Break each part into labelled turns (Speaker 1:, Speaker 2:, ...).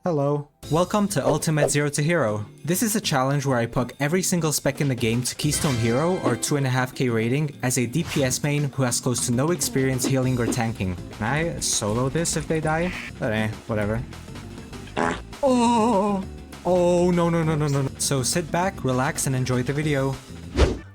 Speaker 1: Hello. Welcome to Ultimate Zero to Hero. This is a challenge where I pug every single spec in the game to Keystone Hero or 2.5k rating as a DPS main who has close to no experience healing or tanking. Can I solo this if they die? But whatever. Oh! Oh, no. So sit back, relax, and enjoy the video.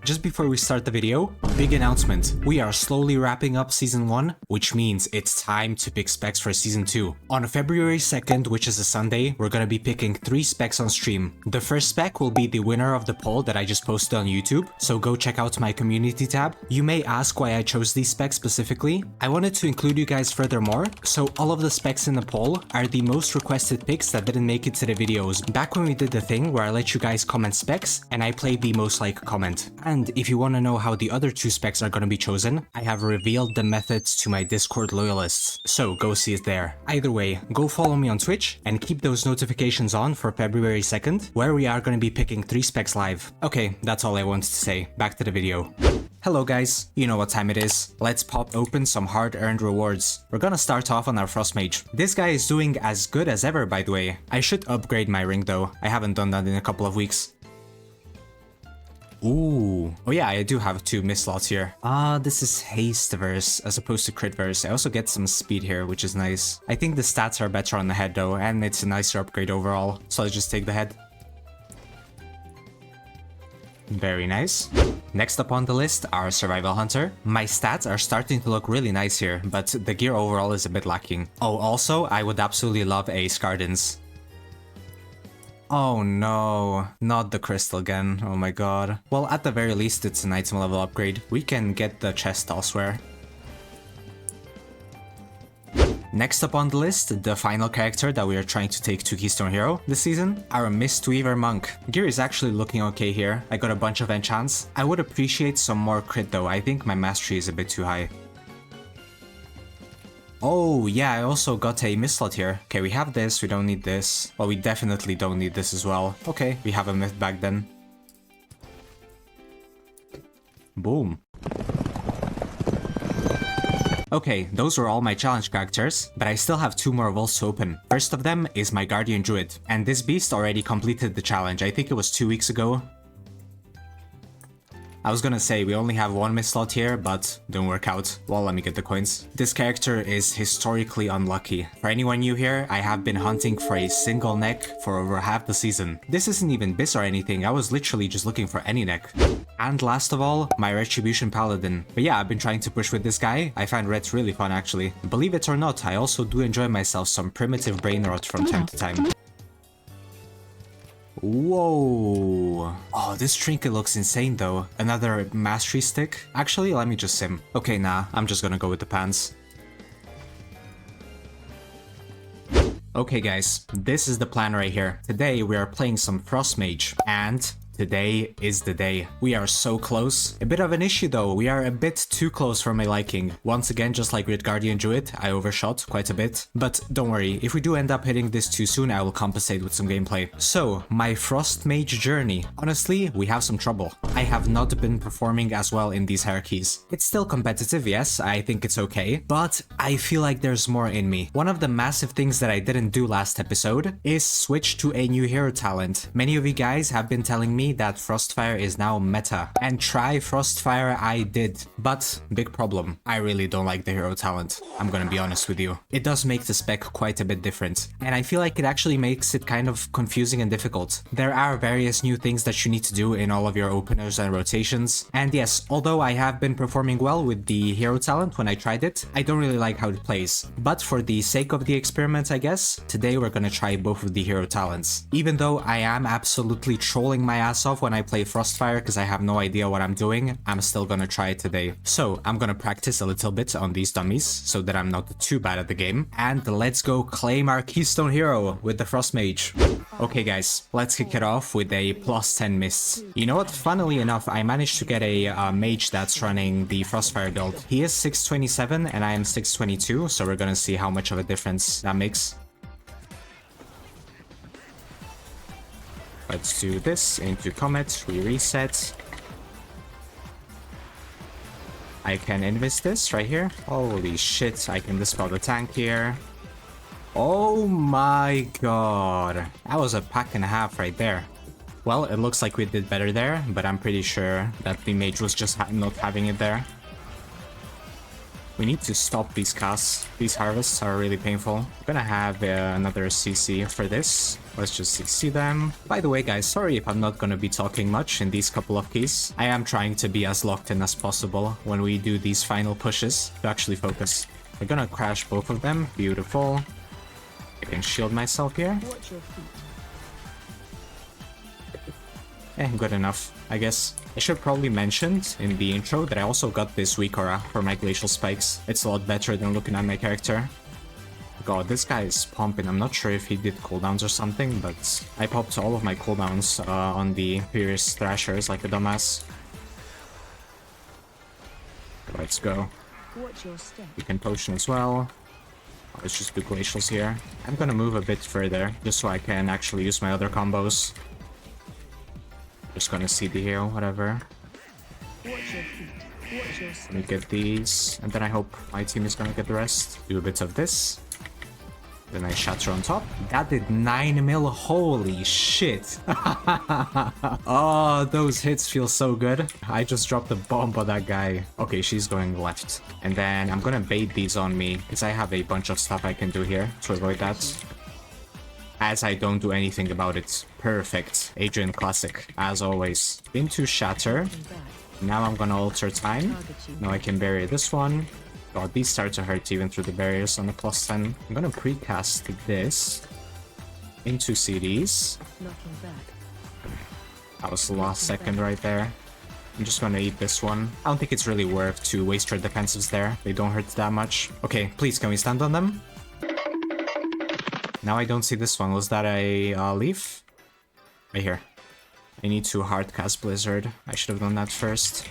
Speaker 1: Just before we start the video, big announcement. We are slowly wrapping up Season 1, which means it's time to pick specs for Season 2. On February 2nd, which is a Sunday, we're gonna be picking 3 specs on stream. The first spec will be the winner of the poll that I just posted on YouTube, so go check out my community tab. You may ask why I chose these specs specifically. I wanted to include you guys furthermore, so all of the specs in the poll are the most requested picks that didn't make it to the videos. Back when we did the thing where I let you guys comment specs, and I played the most liked comment. And if you want to know how the other 2 specs are going to be chosen, I have revealed the methods to my Discord loyalists, so go see it there. Either way, go follow me on Twitch and keep those notifications on for February 2nd, where we are going to be picking 3 specs live. Okay, that's all I wanted to say. Back to the video. Hello guys, you know what time it is. Let's pop open some hard-earned rewards. We're gonna start off on our Frost Mage. This guy is doing as good as ever, by the way. I should upgrade my ring though. I haven't done that in a couple of weeks. Ooh. Oh yeah, I do have 2 miss slots here. This is haste verse as opposed to crit verse. I also get some speed here, which is nice. I think the stats are better on the head though, and it's a nicer upgrade overall. So I'll just take the head. Very nice. Next up on the list, our Survival Hunter. My stats are starting to look really nice here, but the gear overall is a bit lacking. Oh, also, I would absolutely love a Scardins. Oh no, not the crystal again, oh my god. Well, at the very least it's an item level upgrade. We can get the chest elsewhere. Next up on the list, the final character that we are trying to take to Keystone Hero this season, our Mistweaver Monk. Gear is actually looking okay here. I got a bunch of enchants. I would appreciate some more crit though. I think my mastery is a bit too high. Oh, yeah, I also got a myth slot here. Okay, we have this, we don't need this. Well, we definitely don't need this as well. Okay, we have a myth back then. Boom. Okay, those were all my challenge characters, but I still have 2 more vaults to open. First of them is my Guardian Druid, and this beast already completed the challenge. I think it was 2 weeks ago. I was gonna say we only have 1 miss slot here, but don't work out. Well, let me get the coins. This character is historically unlucky. For anyone new here, I have been hunting for a single neck for over half the season. This isn't even bis or anything, I was literally just looking for any neck. And last of all, my Retribution Paladin. But yeah, I've been trying to push with this guy. I find Reds really fun actually. Believe it or not, I also do enjoy myself some primitive brain rot from time to time. Whoa. Oh, this trinket looks insane though. Another mastery stick? Actually, let me just sim. Okay, nah, I'm just gonna go with the pants. Okay guys, this is the plan right here. Today we are playing some Frost Mage, and today is the day. We are so close. A bit of an issue though, we are a bit too close for my liking. Once again, just like with Guardian Druid, I overshot quite a bit. But don't worry, if we do end up hitting this too soon, I will compensate with some gameplay. So, my Frost Mage journey. Honestly, we have some trouble. I have not been performing as well in these hierarchies. It's still competitive, yes, I think it's okay, but I feel like there's more in me. One of the massive things that I didn't do last episode is switch to a new hero talent. Many of you guys have been telling me that Frostfire is now meta, and try Frostfire I did, but big problem, I really don't like the hero talent, I'm gonna be honest with you. It does make the spec quite a bit different, and I feel like it actually makes it kind of confusing and difficult. There are various new things that you need to do in all of your openers and rotations, and yes, although I have been performing well with the hero talent when I tried it, I don't really like how it plays. But for the sake of the experiment, I guess, today we're gonna try both of the hero talents. Even though I am absolutely trolling my ass off when I play Frostfire because I have no idea what I'm doing, I'm still gonna try it today. So I'm gonna practice a little bit on these dummies so that I'm not too bad at the game, and let's go claim our Keystone Hero with the Frost Mage. Okay guys, let's kick it off with a plus 10 mists. You know what, funnily enough, I managed to get a mage that's running the Frostfire build. He is 627 and I am 622, so we're gonna see how much of a difference that makes. Let's do this into Comet, we reset. I can invest this right here. Holy shit, I can dispel the tank here. Oh my god. That was a pack and a half right there. Well, it looks like we did better there, but I'm pretty sure that the mage was just not having it there. We need to stop these casts. These harvests are really painful. I'm gonna have another CC for this. Let's just CC them. By the way, guys, sorry if I'm not gonna be talking much in these couple of keys. I am trying to be as locked in as possible when we do these final pushes to actually focus. We're gonna crash both of them. Beautiful. I can shield myself here. Good enough, I guess. I should probably mention in the intro that I also got this weak aura for my glacial spikes. It's a lot better than looking at my character. God, this guy is pumping. I'm not sure if he did cooldowns or something, but I popped all of my cooldowns on the previous thrashers like a dumbass. Let's go. We can potion as well. Let's just do glacials here. I'm gonna move a bit further just so I can actually use my other combos. Just gonna CD here, whatever. Let me get these, and then I hope my team is gonna get the rest. Do a bit of this. Then I shatter on top. That did 9 mil, holy shit. Oh, those hits feel so good. I just dropped a bomb on that guy. Okay, she's going left. And then I'm gonna bait these on me, because I have a bunch of stuff I can do here to avoid that. As I don't do anything about it. Perfect. Adrian classic, as always. Into shatter. Now I'm gonna alter time. Now I can bury this one. God, these start to hurt even through the barriers on the +10. I'm gonna precast this into CDs. That was the last second right there. I'm just gonna eat this one. I don't think it's really worth to waste your defensives there. They don't hurt that much. Okay, please, can we stand on them? Now I don't see this one. Was that a leaf? Right here. I need to hard cast Blizzard. I should have done that first.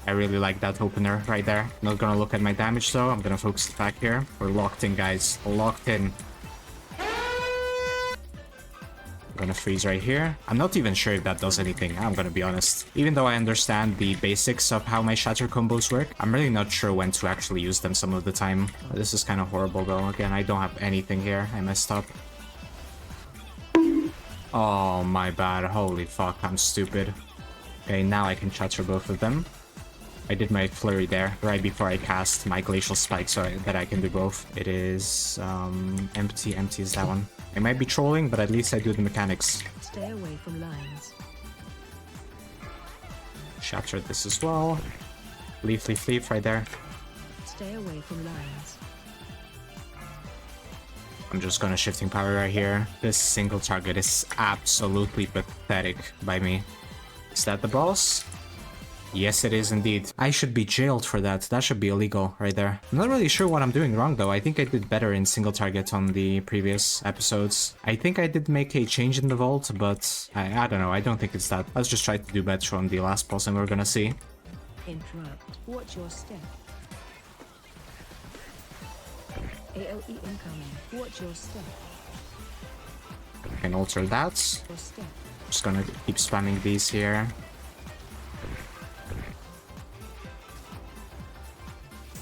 Speaker 1: I really like that opener right there. Not gonna look at my damage though. I'm gonna focus back here. We're locked in, guys. Locked in. Gonna freeze right here. I'm not even sure if that does anything, I'm gonna be honest. Even though I understand the basics of how my shatter combos work, I'm really not sure when to actually use them some of the time. This is kind of horrible though. Again, I don't have anything here. I messed up. Oh, my bad. Holy fuck, I'm stupid. Okay, now I can shatter both of them. I did my flurry there right before I cast my glacial spike so that I can do both. It is empty. Empty is that one. I might be trolling, but at least I do the mechanics.
Speaker 2: Stay away from lines.
Speaker 1: Shatter this as well. Leaf, leaf, leaf right there.
Speaker 2: Stay away from lines.
Speaker 1: I'm just gonna shifting power right here. This single target is absolutely pathetic by me. Is that the boss? Yes, it is indeed. I should be jailed for that. That should be illegal right there. I'm not really sure what I'm doing wrong though. I think I did better in single target on the previous episodes. I think I did make a change in the vault, but I don't know. I don't think it's that. Let's just try to do better on the last boss and we're gonna see.
Speaker 2: Interrupt. Watch your step. AOE incoming. Watch your step.
Speaker 1: I can alter that. Just gonna keep spamming these here.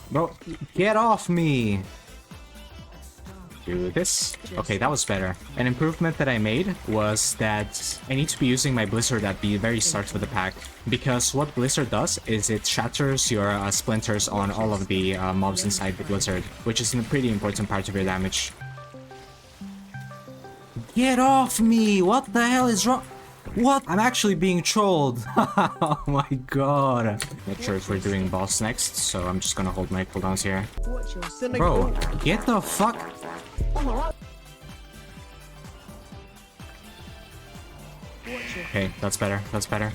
Speaker 1: Bro, get off me! Do this. Okay, that was better. An improvement that I made was that I need to be using my Blizzard at the very start of the pack. Because what Blizzard does is it shatters your splinters on all of the mobs inside the Blizzard, which is a pretty important part of your damage. Get off me! What the hell is wrong? What? I'm actually being trolled. Oh my god. Not sure if we're doing boss next, so I'm just gonna hold my cooldowns here. Bro, get the fuck. Okay, that's better. That's better.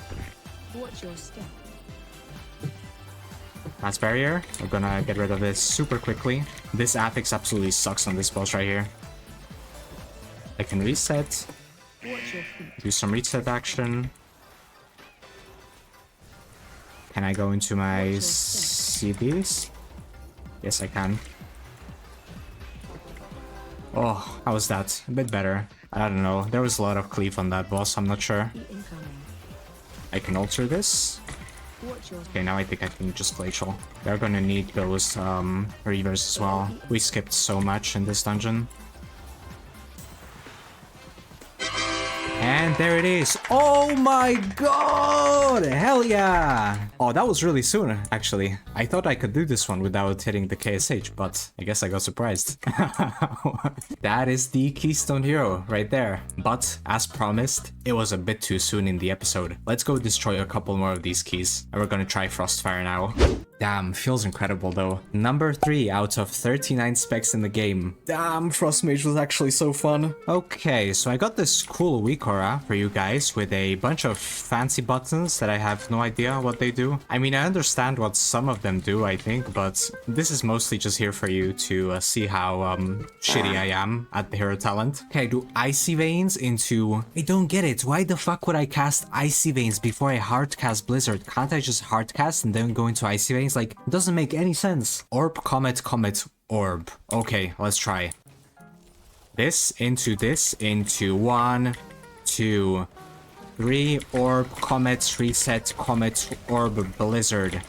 Speaker 1: Mass barrier. We're gonna get rid of this super quickly. This affix absolutely sucks on this boss right here. I can reset. Do some reset action. Can I go into my CDs? Yes, I can. Oh, how was that? A bit better. I don't know. There was a lot of cleave on that boss, I'm not sure. I can alter this.
Speaker 2: Watch your
Speaker 1: Okay, now I think I can just glacial. They're gonna need those reavers as well. We skipped so much in this dungeon. And there it is. Oh my god! Hell yeah! Oh, that was really soon, actually. I thought I could do this one without hitting the KSH, but I guess I got surprised. That is the Keystone Hero right there. But, as promised, it was a bit too soon in the episode. Let's go destroy a couple more of these keys. And we're gonna try Frostfire now. Damn, feels incredible though. Number 3 out of 39 specs in the game. Damn, Frost Mage was actually so fun. Okay, so I got this cool weak aura for you guys with a bunch of fancy buttons that I have no idea what they do. I mean, I understand what some of them do, I think, but this is mostly just here for you to see how shitty I am at the hero talent. Okay, I do Icy Veins into... I don't get it. Why the fuck would I cast Icy Veins before I hard cast Blizzard? Can't I just hard cast and then go into Icy Veins? Like, it doesn't make any sense. Orb, Comet, Comet, Orb. Okay, let's try. This into 1, 2, 3, Orb, Comet, Reset, Comet, Orb, Blizzard.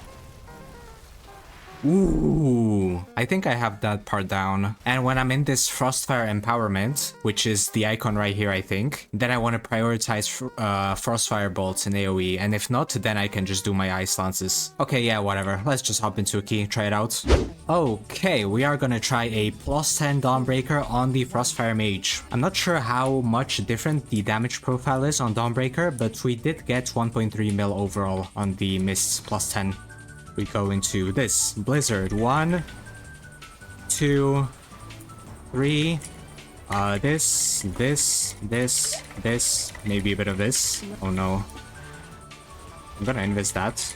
Speaker 1: Ooh, I think I have that part down. And when I'm in this Frostfire Empowerment, which is the icon right here, I think, then I want to prioritize Frostfire Bolts in AoE. And if not, then I can just do my Ice Lances. Okay, yeah, whatever. Let's just hop into a key, try it out. Okay, we are gonna try a +10 Dawnbreaker on the Frostfire Mage. I'm not sure how much different the damage profile is on Dawnbreaker, but we did get 1.3 mil overall on the Mists +10. We go into this Blizzard. 1, 2, 3. This, maybe a bit of this. Oh no. I'm gonna invest that.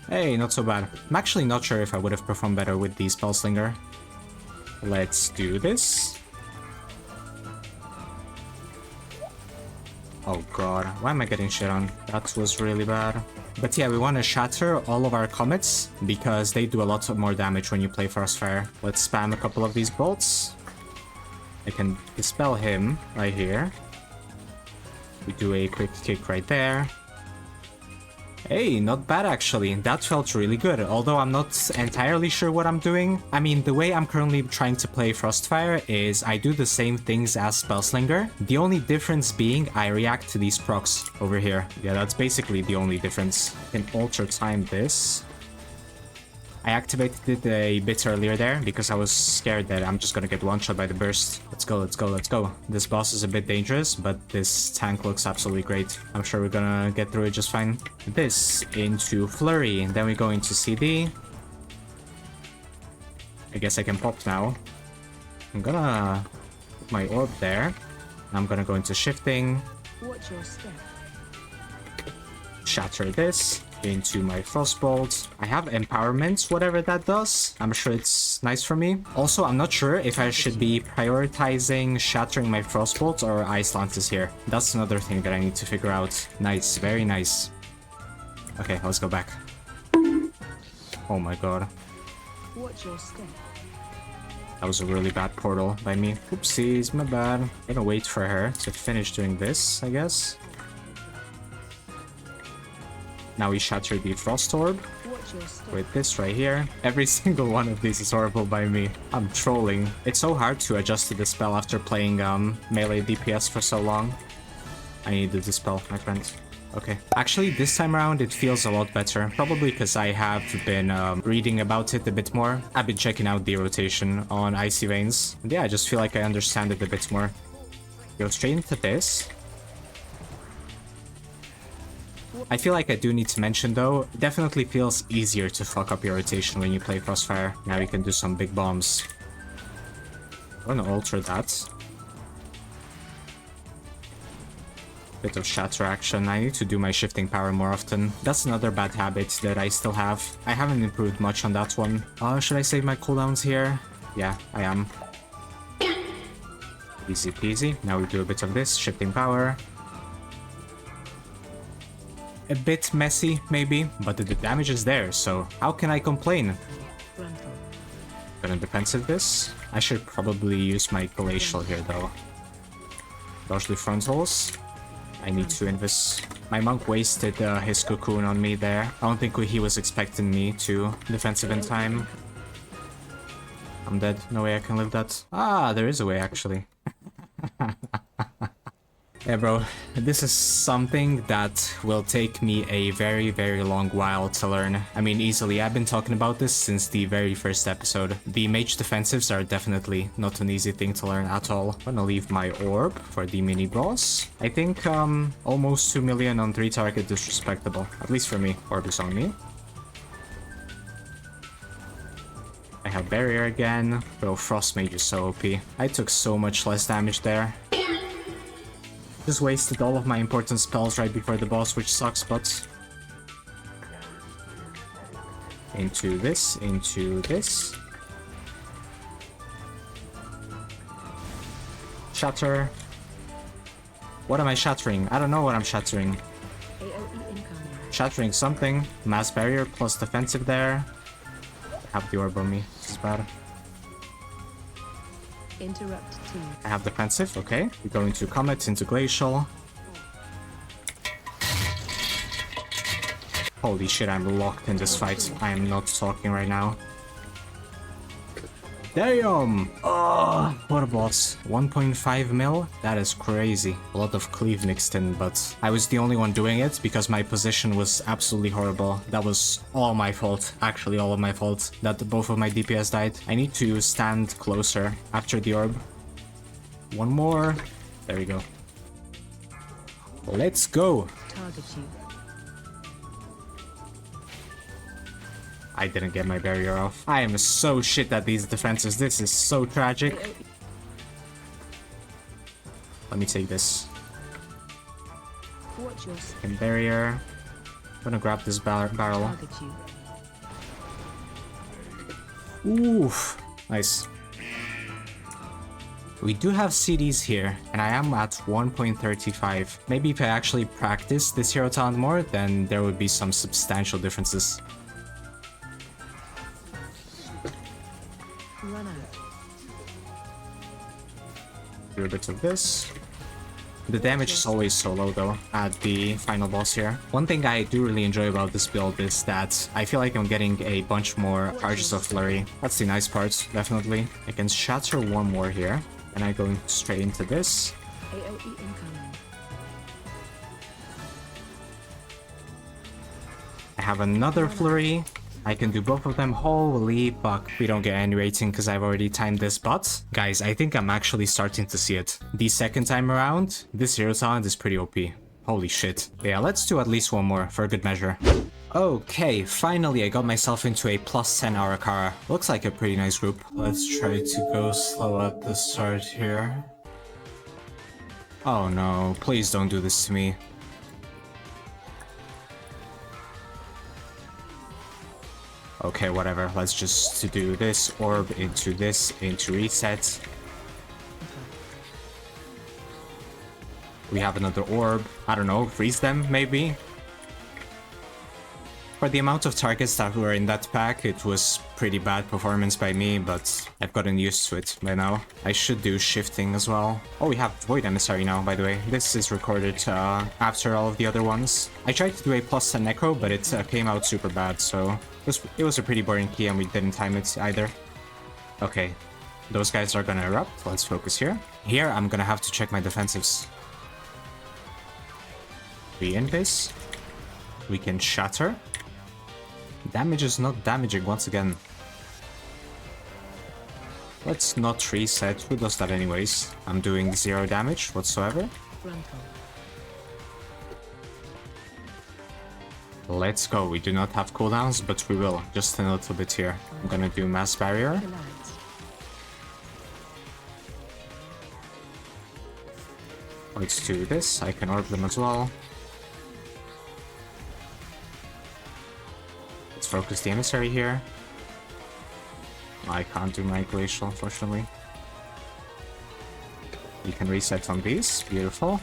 Speaker 1: Hey, not so bad. I'm actually not sure if I would have performed better with the Spellslinger. Let's do this. Oh god, why am I getting shit on? That was really bad. But yeah, we want to shatter all of our comets because they do a lot more damage when you play Frostfire. Let's spam a couple of these bolts. I can dispel him right here. We do a quick kick right there. Hey, not bad actually. That felt really good, although I'm not entirely sure what I'm doing. I mean, the way I'm currently trying to play Frostfire is I do the same things as Spellslinger. The only difference being I react to these procs over here. Yeah, that's basically the only difference. I can alter time this. I activated it a bit earlier there because I was scared that I'm just gonna get one-shot by the burst. Let's go, let's go, let's go. This boss is a bit dangerous, but this tank looks absolutely great. I'm sure we're gonna get through it just fine. This into Flurry, then we go into CD. I guess I can pop now. I'm gonna put my orb there. I'm gonna go into Shifting.
Speaker 2: Watch your step.
Speaker 1: Shatter this into my Frostbolt. I have Empowerment, whatever that does. I'm sure it's nice for me. Also, I'm not sure if I should be prioritizing shattering my Frostbolt or Ice Lances here. That's another thing that I need to figure out. Nice, very nice. Okay, let's go back. Oh my god.
Speaker 2: Watch your step.
Speaker 1: That was a really bad portal by me. Oopsies, my bad. I'm gonna wait for her to finish doing this, I guess. Now we shatter the Frost Orb with this right here. Every single one of these is horrible by me. I'm trolling. It's so hard to adjust to the spell after playing melee DPS for so long. I need to dispel, my friend. Okay. Actually, this time around it feels a lot better. Probably because I have been reading about it a bit more. I've been checking out the rotation on Icy Veins. And yeah, I just feel like I understand it a bit more. Go straight into this. I feel like I do need to mention though, it definitely feels easier to fuck up your rotation when you play Crossfire. Now you can do some big bombs. I'm gonna alter that. Bit of shatter action. I need to do my shifting power more often. That's another bad habit that I still have. I haven't improved much on that one. Should I save my cooldowns here? Yeah, I am. Easy peasy. Now we do a bit of this, shifting power. A bit messy, maybe, but the damage is there, so how can I complain? Gonna defensive this. I should probably use my glacial here, though. Dodge the frontals. I need to invest. My monk wasted his cocoon on me there. I don't think he was expecting me to defensive in time. I'm dead. No way I can live that. Ah, there is a way actually. Yeah, bro, this is something that will take me a very, very long while to learn. I mean, easily. I've been talking about this since the very first episode. The mage defensives are definitely not an easy thing to learn at all. I'm gonna leave my orb for the mini boss. I think almost 2 million on 3 target is respectable. At least for me. Orb is on me. I have barrier again. Bro, Frost Mage is so OP. I took so much less damage there. Just wasted all of my important spells right before the boss, which sucks, but... Into this, into this. Shatter. What am I shattering? I don't know what I'm shattering. Shattering something. Mass barrier plus defensive there. I have the orb on me. This is bad.
Speaker 2: Interrupt team.
Speaker 1: I have defensive, okay. We go into Comet, into Glacial. Holy shit, I'm locked in this fight. I am not talking right now. Damn! Oh, what a boss. 1.5 mil? That is crazy. A lot of cleave mixed in, but I was the only one doing it because my position was absolutely horrible. That was all my fault. Actually, all of my fault. That both of my DPS died. I need to stand closer after the orb. One more. There we go. Let's go.
Speaker 2: Target you.
Speaker 1: I didn't get my barrier off. I am so shit at these defenses. This is so tragic. Let me take this.
Speaker 2: Watch your
Speaker 1: And barrier. I'm gonna grab this barrel.
Speaker 2: target you.
Speaker 1: Oof. Nice. We do have CDs here, and I am at 1.35. Maybe if I actually practice this hero talent more, then there would be some substantial differences.
Speaker 2: Run out.
Speaker 1: Do a bit of this. The damage is always so low though at the final boss here. One thing I do really enjoy about this build is that I feel like I'm getting a bunch more charges of flurry. That's the nice part, definitely. I can shatter one more here, and I go straight into this.
Speaker 2: AOE incoming.
Speaker 1: I have another flurry. I can do both of them. Holy fuck. We don't get any rating because I've already timed this, but guys, I think I'm actually starting to see it. The second time around, this hero talent is pretty OP. Holy shit. Yeah, let's do at least one more for good measure. Okay, finally I got myself into a +10 Ara Kara. Looks like a pretty nice group. Let's try to go slow at the start here. Oh no, please don't do this to me. Okay, whatever. Let's just do this orb into this, into reset. We have another orb. I don't know, freeze them maybe? For the amount of targets that were in that pack, it was pretty bad performance by me, but I've gotten used to it by now. I should do shifting as well. Oh, we have Void Emissary now, by the way. This is recorded after all of the other ones. I tried to do a +10 Necro, but it came out super bad, so it was a pretty boring key and we didn't time it either. Okay, those guys are gonna erupt. Let's focus here. Here, I'm gonna have to check my defensives. We invis. We can shatter. Damage is not damaging once again. Let's not reset. Who does that anyways? I'm doing 0 damage whatsoever.
Speaker 2: Frontal.
Speaker 1: Let's go. We do not have cooldowns, but we will. Just a little bit here. I'm gonna do mass barrier.
Speaker 2: Collides.
Speaker 1: Let's do this. I can orb them as well. Let's focus the emissary here. I can't do my glacial, unfortunately. You can reset on these. Beautiful.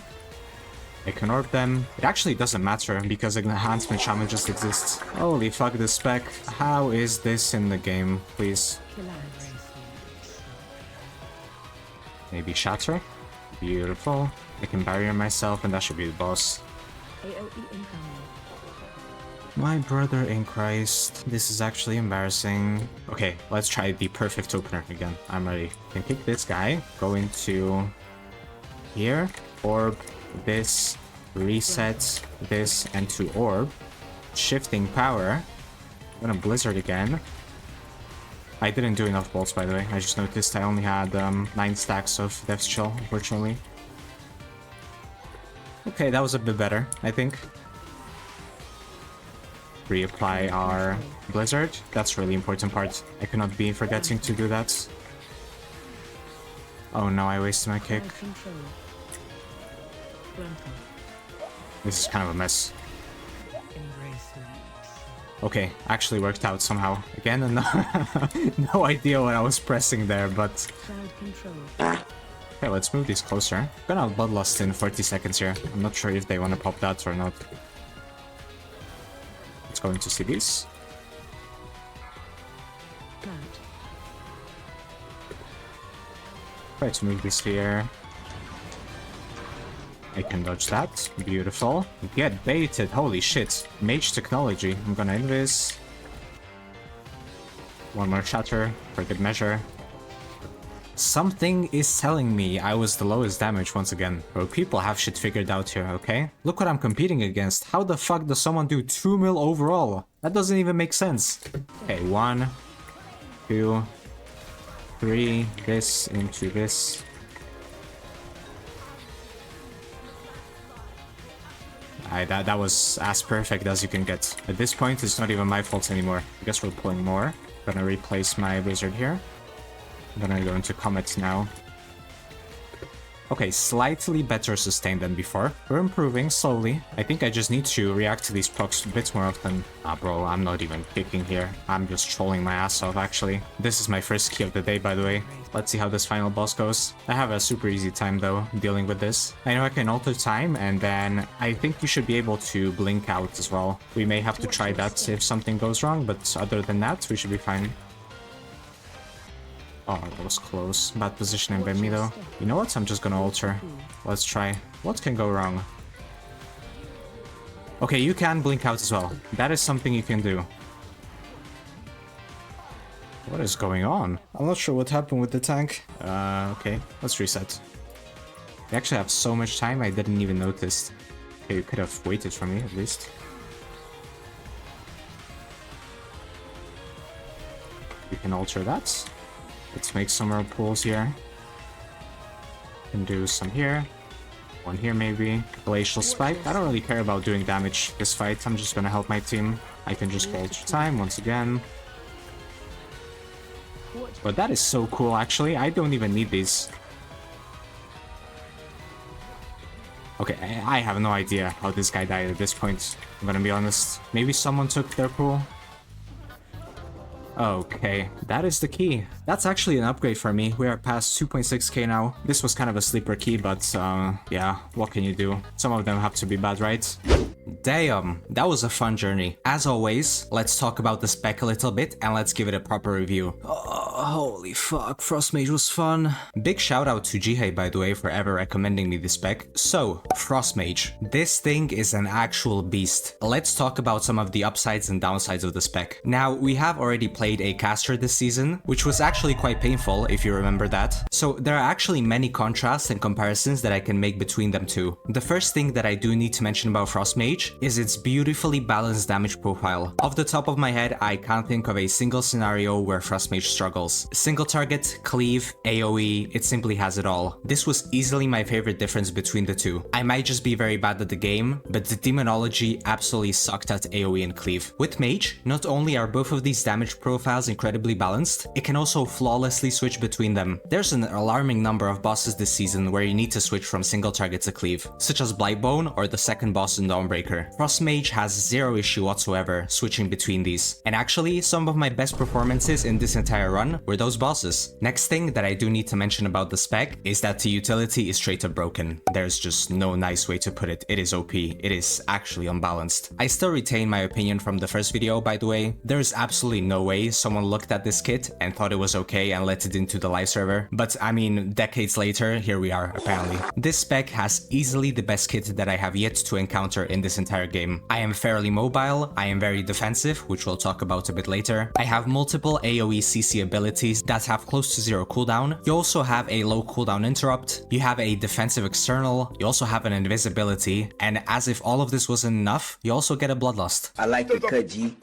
Speaker 1: I can orb them. It actually doesn't matter because enhancement shaman just exists. Holy fuck, the spec. How is this in the game, please?
Speaker 2: Collides.
Speaker 1: Maybe shatter? Beautiful. I can barrier myself and that should be the boss.
Speaker 2: AOE incoming.
Speaker 1: My brother in Christ. This is actually embarrassing. Okay, let's try the perfect opener again. I'm ready. Can kick this guy. Go into here. Orb. This. Reset. This. And to orb. Shifting power. I'm gonna blizzard again. I didn't do enough bolts, by the way. I just noticed I only had 9 stacks of Death's Chill, unfortunately. Okay, that was a bit better, I think. Reapply our blizzard. That's a really important part. I cannot be forgetting to do that. Oh no, I wasted my kick. This is kind of a mess. Okay, actually worked out somehow. Again, no idea what I was pressing there, but... Okay, let's move these closer. I'm gonna have Bloodlust in 40 seconds here. I'm not sure if they want to pop that or not. Let's go into CDs. Try to move this here. I can dodge that. Beautiful. Get baited. Holy shit. Mage technology. I'm gonna end this. One more shatter for good measure. Something is telling me I was the lowest damage once again. Bro, people have shit figured out here, okay? Look what I'm competing against. How the fuck does someone do 2 mil overall? That doesn't even make sense. Okay, 1, 2, 3. This into this. That was as perfect as you can get. At this point, it's not even my fault anymore. I guess we're pulling more. Gonna replace my wizard here. I'm gonna go into Comet now. Okay, slightly better sustained than before. We're improving slowly. I think I just need to react to these procs a bit more often. Ah, bro, I'm not even kicking here. I'm just trolling my ass off, actually. This is my first key of the day, by the way. Let's see how this final boss goes. I have a super easy time, though, dealing with this. I know I can alter time, and then I think you should be able to blink out as well. We may have to try that if something goes wrong, but other than that, we should be fine. Oh, that was close. Bad positioning by me, though. You know what? I'm just gonna alter. Let's try. What can go wrong? Okay, you can blink out as well. That is something you can do. What is going on? I'm not sure what happened with the tank. Okay. Let's reset. They actually have so much time, I didn't even notice. Okay, you could have waited for me, at least. You can alter that. Let's make some more pulls here. And do some here. One here maybe. Glacial Spike. I don't really care about doing damage this fight. I'm just gonna help my team. I can just go ultra time once again. But that is so cool, actually. I don't even need these. Okay, I have no idea how this guy died at this point. I'm gonna be honest. Maybe someone took their pool. Okay, that is the key. That's actually an upgrade for me. We are past 2.6k now. This was kind of a sleeper key, but yeah, what can you do? Some of them have to be bad, right? Damn, that was a fun journey. As always, let's talk about the spec a little bit and let's give it a proper review. Oh, holy fuck, Frost Mage was fun. Big shout out to Jihei, by the way, for ever recommending me this spec. So, Frost Mage. This thing is an actual beast. Let's talk about some of the upsides and downsides of the spec. Now, we have already played a caster this season, which was actually quite painful, if you remember that. So, there are actually many contrasts and comparisons that I can make between them two. The first thing that I do need to mention about Frost Mage is its beautifully balanced damage profile. Off the top of my head, I can't think of a single scenario where Frost Mage struggles. Single target, cleave, AoE, it simply has it all. This was easily my favorite difference between the two. I might just be very bad at the game, but the demonology absolutely sucked at AoE and cleave. With Mage, not only are both of these damage profiles incredibly balanced, it can also flawlessly switch between them. There's an alarming number of bosses this season where you need to switch from single target to cleave, such as Blightbone or the second boss in Dawnbreaker. breaker. Frost Mage has zero issue whatsoever switching between these. And actually, some of my best performances in this entire run were those bosses. Next thing that I do need to mention about the spec is that the utility is straight up broken. There's just no nice way to put it. It is OP. It is actually unbalanced. I still retain my opinion from the first video, by the way. There's absolutely no way someone looked at this kit and thought it was okay and let it into the live server. But I mean, decades later, here we are, apparently. This spec has easily the best kit that I have yet to encounter in this entire game. I am fairly mobile, I am very defensive, which we'll talk about a bit later. I have multiple AoE CC abilities that have close to zero cooldown. You also have a low cooldown interrupt, you have a defensive external, you also have an invisibility, and as if all of this wasn't enough, you also get a bloodlust.
Speaker 3: I like your cut, G.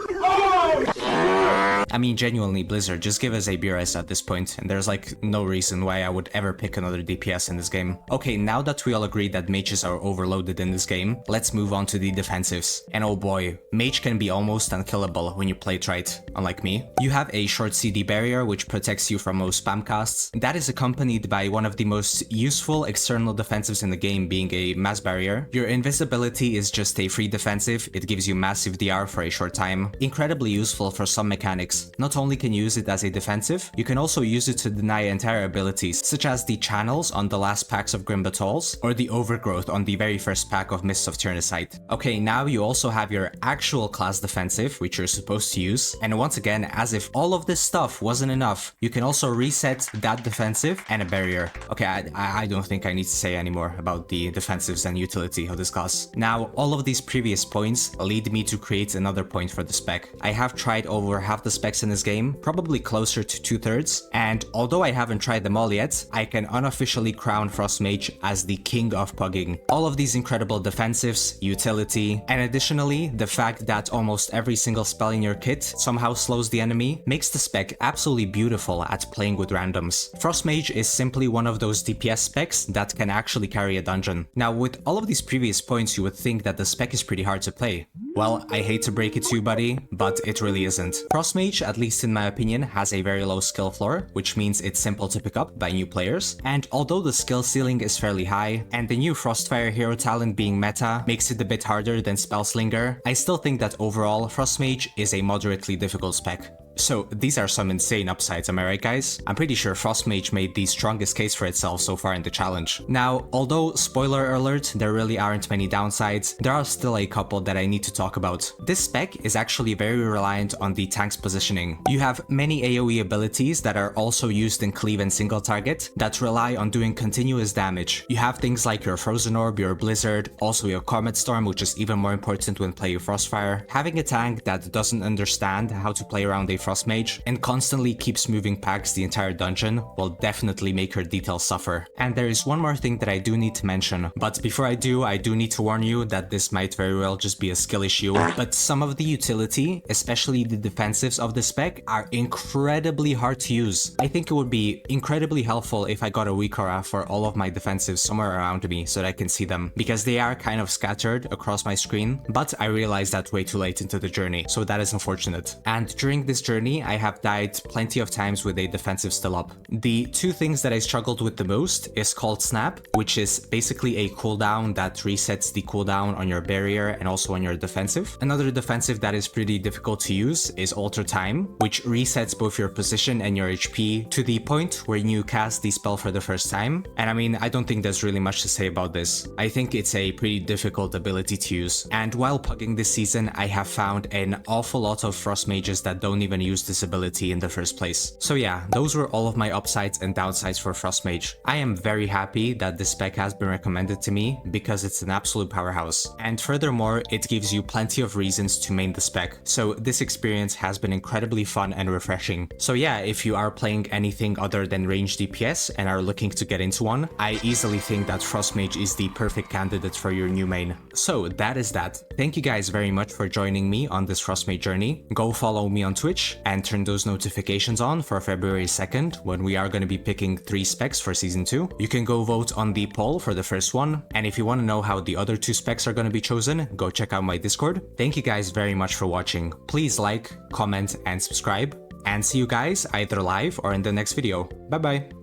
Speaker 1: I mean, genuinely, Blizzard, just give us a BRS at this point, and there's like no reason why I would ever pick another DPS in this game. Okay, now that we all agree that mages are overloaded in this game, let's move on to the defensives. And oh boy, mage can be almost unkillable when you play it right, unlike me. You have a short CD barrier which protects you from most spam casts. That is accompanied by one of the most useful external defensives in the game being a mass barrier. Your invisibility is just a free defensive, it gives you massive DR for a short time. Incredibly useful for some mechanics. Not only can you use it as a defensive, you can also use it to deny entire abilities, such as the channels on the last packs of Grim Battles, or the overgrowth on the very first pack of Mists of Tyrannicide. Okay, now you also have your actual class defensive, which you're supposed to use, and once again, as if all of this stuff wasn't enough, you can also reset that defensive and a barrier. Okay, I don't think I need to say anymore about the defensives and utility of this class. Now, all of these previous points lead me to create another point for the spec. I have tried over half the specs in this game, probably closer to 2/3, and although I haven't tried them all yet, I can unofficially crown Frost Mage as the king of pugging. All of these incredible defensives, utility, and additionally, the fact that almost every single spell in your kit somehow slows the enemy makes the spec absolutely beautiful at playing with randoms. Frost Mage is simply one of those DPS specs that can actually carry a dungeon. Now, with all of these previous points, you would think that the spec is pretty hard to play. Well, I hate to break it to you, buddy, but it really isn't. Frost Mage, at least in my opinion, has a very low skill floor, which means it's simple to pick up by new players, and although the skill ceiling is fairly high, and the new Frostfire hero talent being meta makes it a bit harder than Spellslinger, I still think that overall, Frost Mage is a moderately difficult spec. So these are some insane upsides, am I right, guys? I'm pretty sure Frost Mage made the strongest case for itself so far in the challenge. Now, although, spoiler alert, there really aren't many downsides, there are still a couple that I need to talk about. This spec is actually very reliant on the tank's positioning. You have many AoE abilities that are also used in cleave and single target that rely on doing continuous damage. You have things like your Frozen Orb, your Blizzard, also your Comet Storm, which is even more important when playing Frostfire. Having a tank that doesn't understand how to play around a Frost Mage and constantly keeps moving packs the entire dungeon will definitely make her details suffer. And there is one more thing that I do need to mention, but before I do need to warn you that this might very well just be a skill issue, but some of the utility, especially the defensives of the spec, are incredibly hard to use. I think it would be incredibly helpful if I got a weak aura for all of my defensives somewhere around me so that I can see them, because they are kind of scattered across my screen, but I realized that way too late into the journey, so that is unfortunate. And during this journey, I have died plenty of times with a defensive still up. The two things that I struggled with the most is called Snap, which is basically a cooldown that resets the cooldown on your barrier and also on your defensive. Another defensive that is pretty difficult to use is Alter Time, which resets both your position and your HP to the point where you cast the spell for the first time. And I mean, I don't think there's really much to say about this. I think it's a pretty difficult ability to use. And while pugging this season, I have found an awful lot of Frost Mages that don't even use this ability in the first place. So yeah, those were all of my upsides and downsides for Frost Mage. I am very happy that this spec has been recommended to me because it's an absolute powerhouse. And furthermore, it gives you plenty of reasons to main the spec. So this experience has been incredibly fun and refreshing. So yeah, if you are playing anything other than ranged DPS and are looking to get into one, I easily think that Frost Mage is the perfect candidate for your new main. So that is that. Thank you guys very much for joining me on this Frost Mage journey. Go follow me on Twitch and turn those notifications on for February 2nd when we are going to be picking 3 specs for season 2. You can go vote on the poll for the first one, and if you want to know how the other 2 specs are going to be chosen, go check out my Discord. Thank you guys very much for watching. Please like, comment, and subscribe, and see you guys either live or in the next video. Bye bye!